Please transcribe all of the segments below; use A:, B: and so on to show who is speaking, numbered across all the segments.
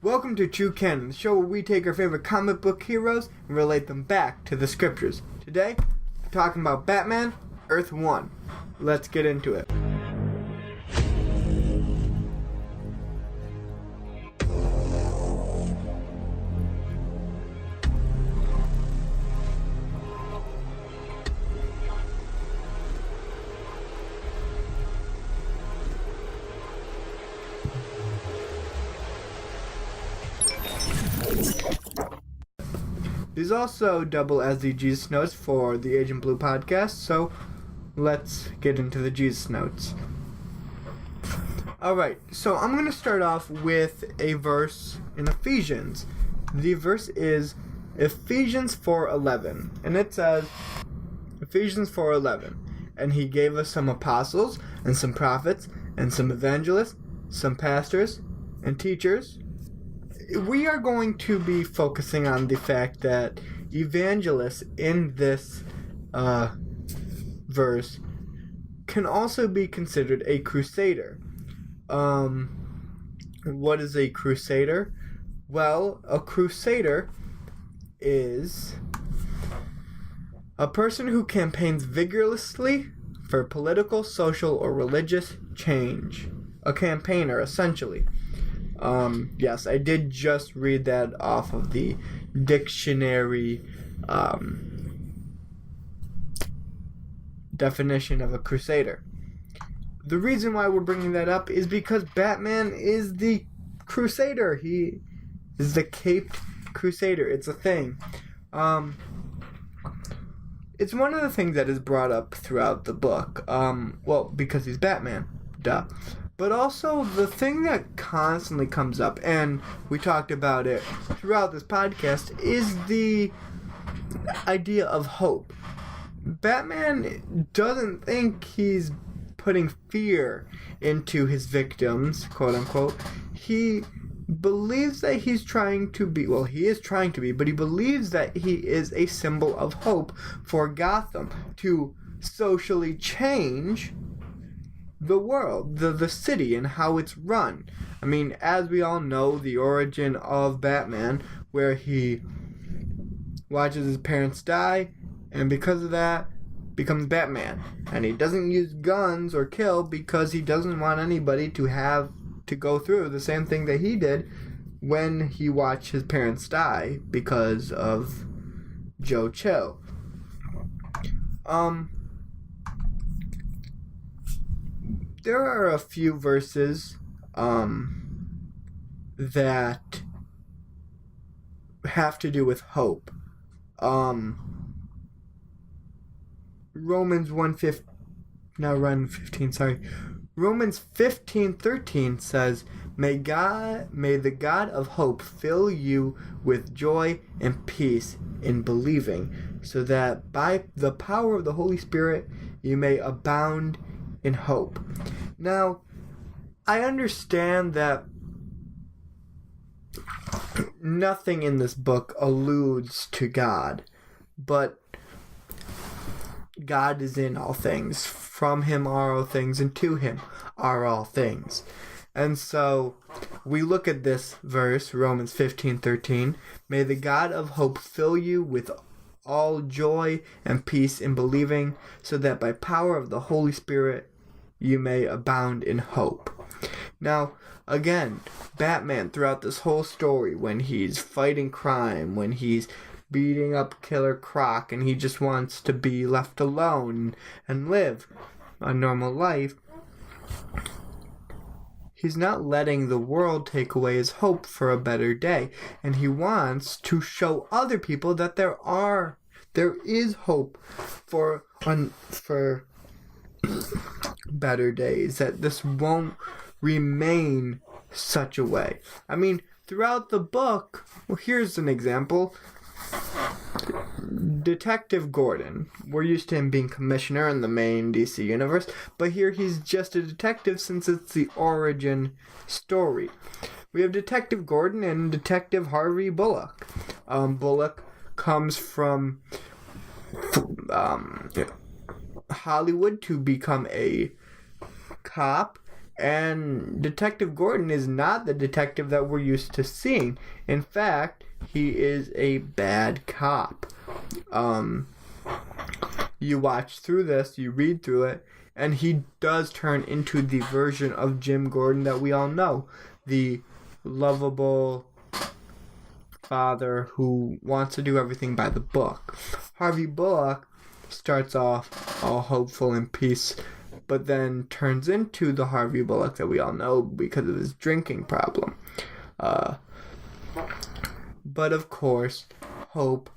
A: Welcome to True Canon, the show where we take our favorite comic book heroes and relate them back to the scriptures. Today, we're talking about Batman, Earth 1. Let's get into it. These also double as the Jesus Notes for the Agent Blue podcast, so let's get into the Jesus Notes. Alright, so I'm going to start off with a verse in Ephesians. The verse is Ephesians 4:11, and it says, Ephesians 4:11, and he gave us some apostles, and some prophets, and some evangelists, some pastors, and teachers. We are going to be focusing on the fact that evangelists in this verse can also be considered a crusader. What is a crusader? Well, a crusader is a person who campaigns vigorously for political, social, or religious change. A campaigner, essentially. Yes, I did just read that off of the dictionary definition of a crusader. The reason why we're bringing that up is because Batman is the crusader. He is the caped crusader. It's a thing. It's one of the things that is brought up throughout the book. Well, because he's Batman. Duh. But also, the thing that constantly comes up, and we talked about it throughout this podcast, is the idea of hope. Batman doesn't think he's putting fear into his victims, quote-unquote. He believes that he's trying to be, well, he is trying to be, but he believes that he is a symbol of hope for Gotham to socially change the world, the city, and how it's run. I mean, as we all know, the origin of Batman, where he watches his parents die, and because of that, becomes Batman. And he doesn't use guns or kill because he doesn't want anybody to have to go through the same thing that he did when he watched his parents die because of Joe Chill. There are a few verses that have to do with hope. Romans 15:13 says, May the God of hope fill you with joy and peace in believing, so that by the power of the Holy Spirit you may abound in hope. Now, I understand that nothing in this book alludes to God, but God is in all things. From him are all things, and to him are all things. And so, we look at this verse, Romans 15:13. May the God of hope fill you with all joy and peace in believing, so that by power of the Holy Spirit you may abound in hope. Now, again, Batman throughout this whole story, when he's fighting crime, when he's beating up Killer Croc, and he just wants to be left alone and live a normal life, he's not letting the world take away his hope for a better day. And he wants to show other people that there is hope for better days, that this won't remain such a way. I mean, throughout the book, well, here's an example. Detective Gordon. We're used to him being commissioner in the main DC universe, but here he's just a detective since it's the origin story. We have Detective Gordon and Detective Harvey Bullock. Bullock comes from Hollywood to become a cop And Detective Gordon is not the detective that we're used to seeing. In fact, he is a bad cop. You watch through this, you read through it, and he does turn into the version of Jim Gordon that we all know. The lovable father who wants to do everything by the book. Harvey Bullock starts off all hopeful and peace, but then turns into the Harvey Bullock that we all know because of his drinking problem. But of course, hope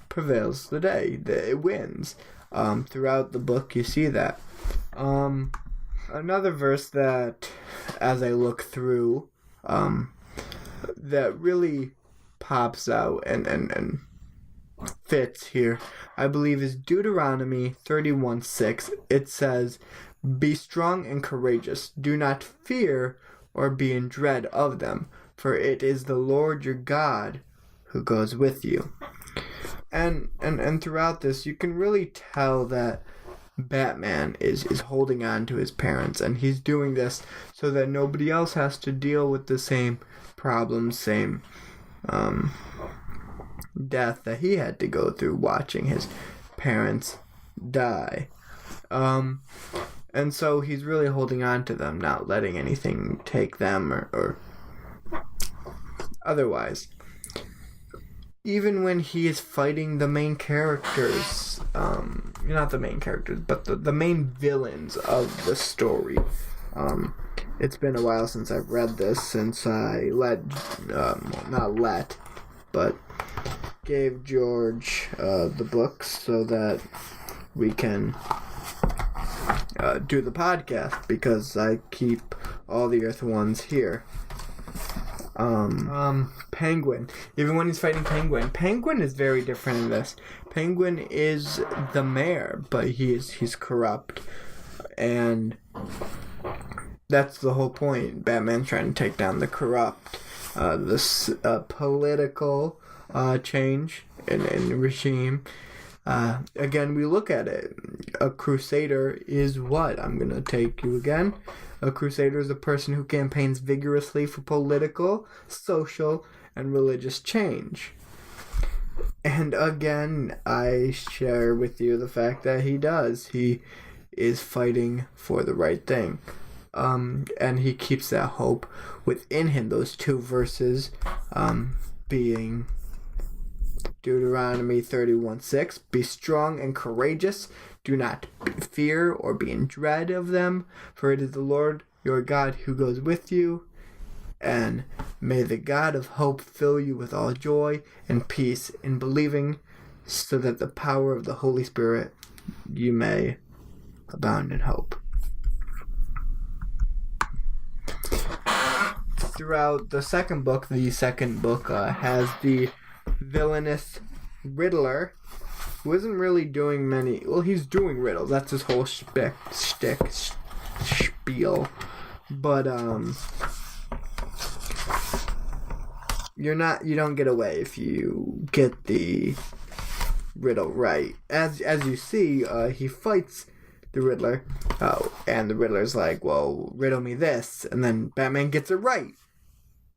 A: prevails the day. It wins. Throughout the book, you see that. Another verse that, as I look through, that really pops out and fits here, I believe, is Deuteronomy 31:6. It says, "Be strong and courageous. Do not fear or be in dread of them, for it is the Lord your God who goes with you." And throughout this, you can really tell that Batman is holding on to his parents, and he's doing this so that nobody else has to deal with the same problems, same death that he had to go through watching his parents die. And so he's really holding on to them, not letting anything take them or otherwise. Even when he is fighting the main characters, not the main characters, but the main villains of the story. It's been a while since I've read this, since I gave George the books so that we can do the podcast, because I keep all the Earth ones here. Penguin. Even when he's fighting Penguin is very different in this. Penguin is the mayor, but he's corrupt, and that's the whole point. Batman's trying to take down the corrupt. This political change in regime. Again, we look at it. A crusader is what? I'm gonna take you again. A crusader is a person who campaigns vigorously for political, social, and religious change. And again, I share with you the fact that he does. He is fighting for the right thing. And he keeps that hope within him. Those two verses being Deuteronomy 31:6. "Be strong and courageous. Do not fear or be in dread of them, for it is the Lord your God who goes with you. And may the God of hope fill you with all joy and peace in believing, so that the power of the Holy Spirit you may abound in hope." Throughout the second book has the villainous Riddler, who isn't really doing many. Well, he's doing riddles. That's his whole spiel. But you don't get away if you get the riddle right. As you see, he fights the Riddler, and the Riddler's like, "Well, riddle me this," and then Batman gets it right.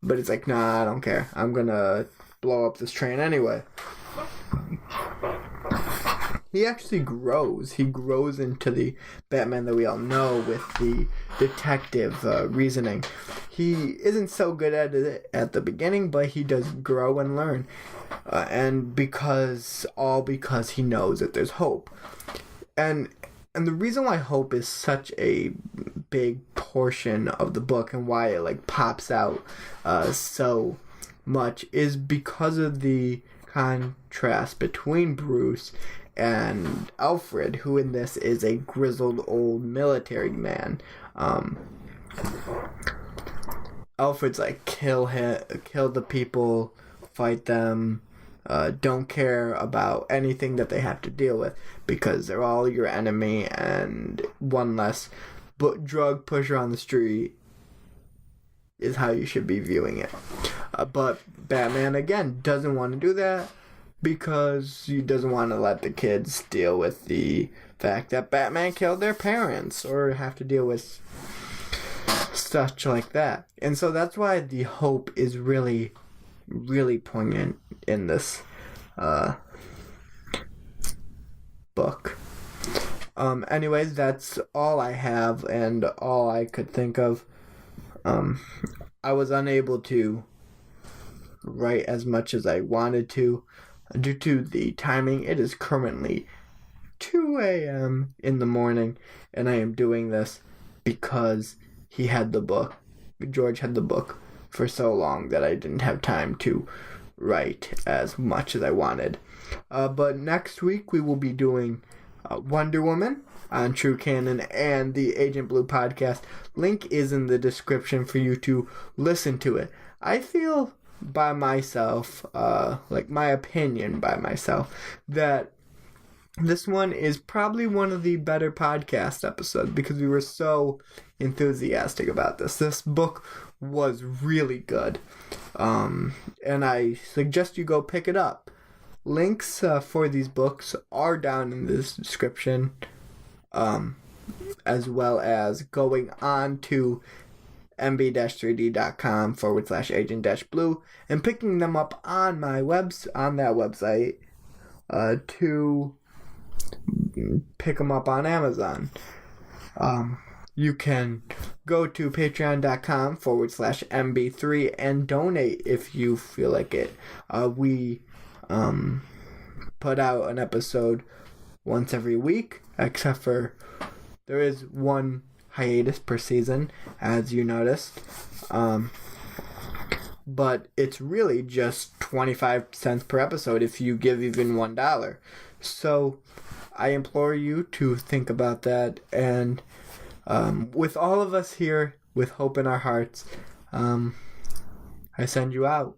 A: But it's like, "Nah, I don't care. I'm gonna blow up this train anyway." He actually grows. He grows into the Batman that we all know with the detective reasoning. He isn't so good at it at the beginning, but he does grow and learn. And because he knows that there's hope. And the reason why hope is such a big portion of the book and why it pops out so much is because of the contrast between Bruce and Alfred, who in this is a grizzled old military man. Alfred's like, kill the people, fight them, don't care about anything that they have to deal with because they're all your enemy, and one less drug pusher on the street is how you should be viewing it. But Batman, again, doesn't want to do that because he doesn't want to let the kids deal with the fact that Batman killed their parents or have to deal with such like that. And so that's why the hope is really, really poignant in this book. Anyways, that's all I have and all I could think of. I was unable to write as much as I wanted to due to the timing. It is currently 2 a.m. in the morning, and I am doing this because he had the book. George had the book for so long that I didn't have time to write as much as I wanted. But next week we will be doing Wonder Woman on True Canon and the Agent Blue podcast. Link is in the description for you to listen to it. I feel by myself, like my opinion by myself, that this one is probably one of the better podcast episodes because we were so enthusiastic about this. This book was really good. And I suggest you go pick it up. Links for these books are down in the description, as well as going on to mb-3d.com/agent-blue and picking them up on my on that website to pick them up on Amazon. You can go to patreon.com/mb3 and donate if you feel like it. We put out an episode once every week, except for there is one hiatus per season, as you noticed. But it's really just 25 cents per episode if you give even $1. So I implore you to think about that. And with all of us here, with hope in our hearts, I send you out.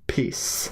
A: Peace.